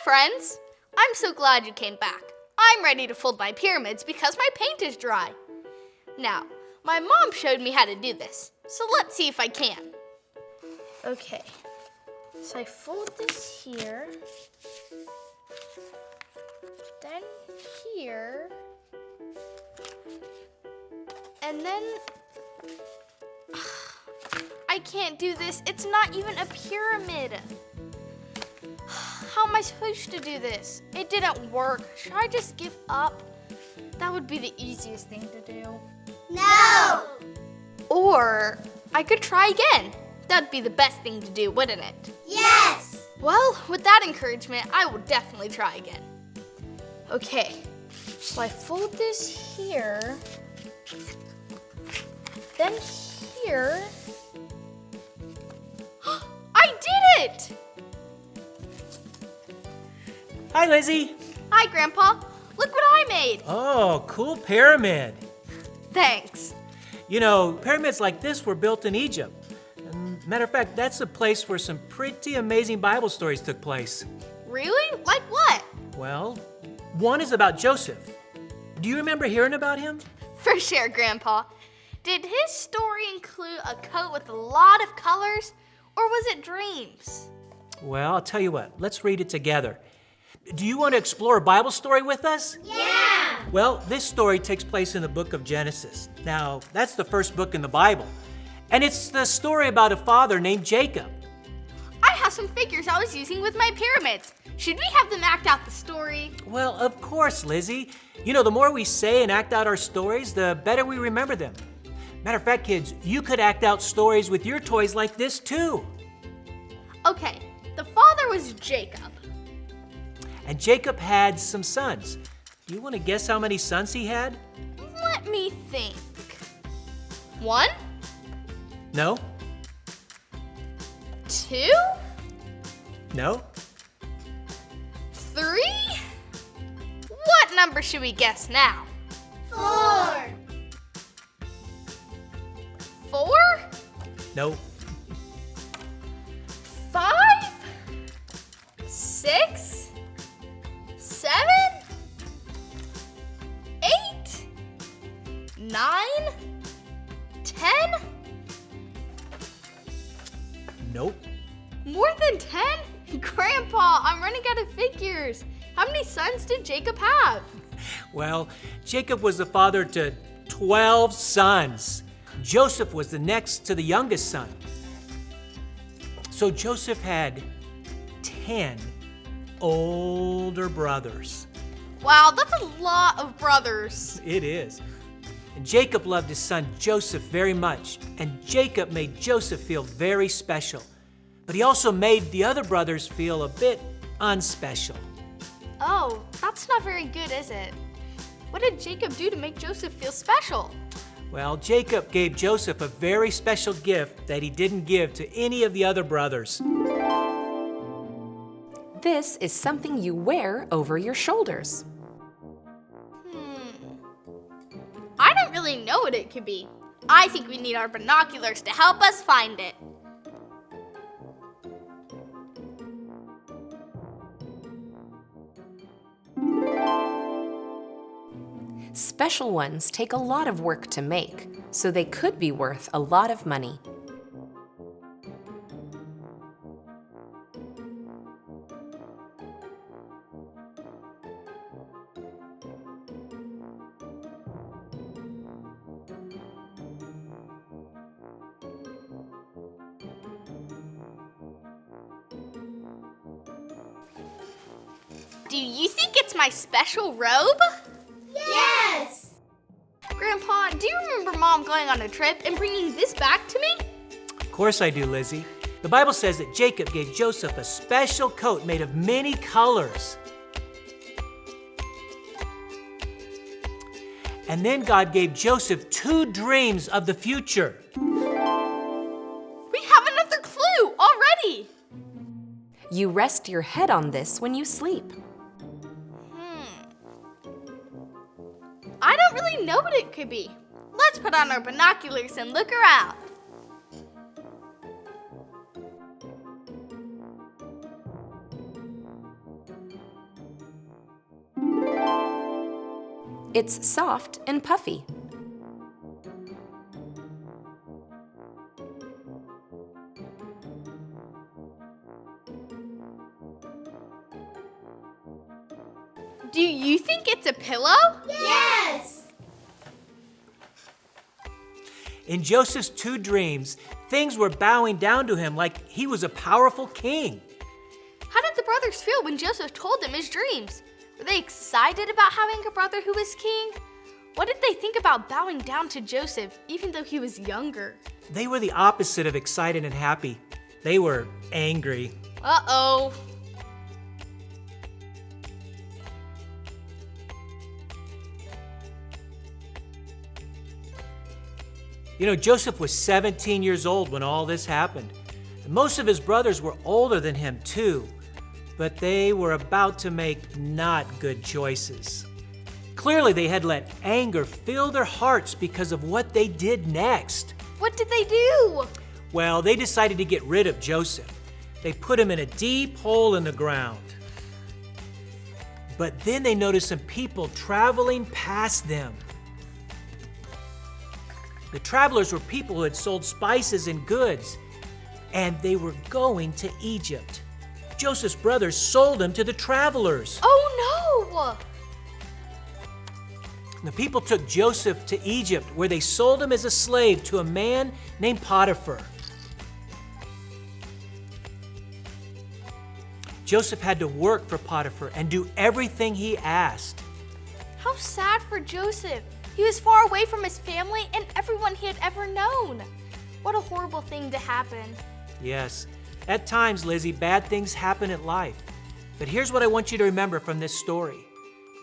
friends! I'm so glad you came back. I'm ready to fold my pyramids because my paint is dry. Now, my mom showed me how to do this, so let's see if I can. Okay, so I fold this here, then here, and then I can't do this. It's not even a pyramid. How am I supposed to do this? It didn't work. Should I just give up? That would be the easiest thing to do. No! Or I could try again. That'd be the best thing to do, wouldn't it? Yes! Well, with that encouragement, I will definitely try again. Okay, so I fold this here, then here. I did it! Hi, Lizzie. Hi, Grandpa. Look what I made. Oh, cool pyramid. Thanks. You know, pyramids like this were built in Egypt. And matter of fact, that's a place where some pretty amazing Bible stories took place. Really? Like what? Well, one is about Joseph. Do you remember hearing about him? For sure, Grandpa. Did his story include a coat with a lot of colors, or was it dreams? Well, I'll tell you what, let's read it together. Do you want to explore a Bible story with us? Yeah! Well, this story takes place in the book of Genesis. Now, that's the first book in the Bible. And it's the story about a father named Jacob. I have some figures I was using with my pyramids. Should we have them act out the story? Well, of course, Lizzie. You know, the more we say and act out our stories, the better we remember them. Matter of fact, kids, you could act out stories with your toys like this too. Okay, the father was Jacob. And Jacob had some sons. Do you want to guess how many sons he had? Let me think. 1, No? 2, No? 3? What number should we guess now? 4. 4? No? 5? 6? 7? 8? 9? 10? Nope. More than 10? Grandpa, I'm running out of figures. How many sons did Jacob have? Well, Jacob was the father to 12 sons. Joseph was the next to the youngest son. So Joseph had 10 older brothers. Wow, that's a lot of brothers. It is. And Jacob loved his son Joseph very much, and Jacob made Joseph feel very special. But he also made the other brothers feel a bit unspecial. Oh, that's not very good, is it? What did Jacob do to make Joseph feel special? Well, Jacob gave Joseph a very special gift that he didn't give to any of the other brothers. This is something you wear over your shoulders. I don't really know what it could be. I think we need our binoculars to help us find it. Special ones take a lot of work to make, so they could be worth a lot of money. Do you think it's my special robe? Yes! Grandpa, do you remember Mom going on a trip and bringing this back to me? Of course I do, Lizzie. The Bible says that Jacob gave Joseph a special coat made of many colors. And then God gave Joseph 2 dreams of the future. We have another clue already. You rest your head on this when you sleep. I don't really know what it could be. Let's put on our binoculars and look around. It's soft and puffy. Do you think it's a pillow? Yes. In Joseph's 2 dreams, things were bowing down to him like he was a powerful king. How did the brothers feel when Joseph told them his dreams? Were they excited about having a brother who was king? What did they think about bowing down to Joseph, even though he was younger? They were the opposite of excited and happy. They were angry. Uh-oh. You know, Joseph was 17 years old when all this happened. Most of his brothers were older than him too, but they were about to make not good choices. Clearly, they had let anger fill their hearts because of what they did next. What did they do? Well, they decided to get rid of Joseph. They put him in a deep hole in the ground. But then they noticed some people traveling past them. The travelers were people who had sold spices and goods, and they were going to Egypt. Joseph's brothers sold him to the travelers. Oh no! The people took Joseph to Egypt, where they sold him as a slave to a man named Potiphar. Joseph had to work for Potiphar and do everything he asked. How sad for Joseph. He was far away from his family and everyone he had ever known. What a horrible thing to happen. Yes, at times, Lizzie, bad things happen in life. But here's what I want you to remember from this story.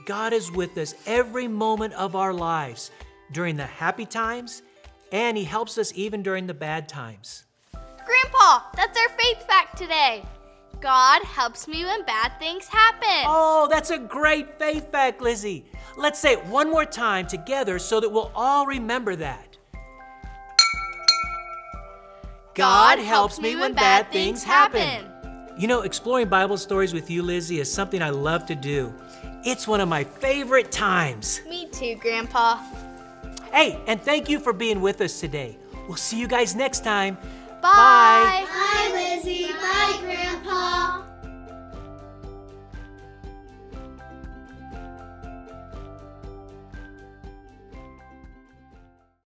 God is with us every moment of our lives, during the happy times, and He helps us even during the bad times. Grandpa, that's our faith fact today. God helps me when bad things happen. Oh, that's a great faith fact, Lizzie. Let's say it one more time together so that we'll all remember that. God helps me when bad things happen. You know, exploring Bible stories with you, Lizzie, is something I love to do. It's one of my favorite times. Me too, Grandpa. Hey, and thank you for being with us today. We'll see you guys next time. Bye. Bye, Lizzie. Bye, Grandpa.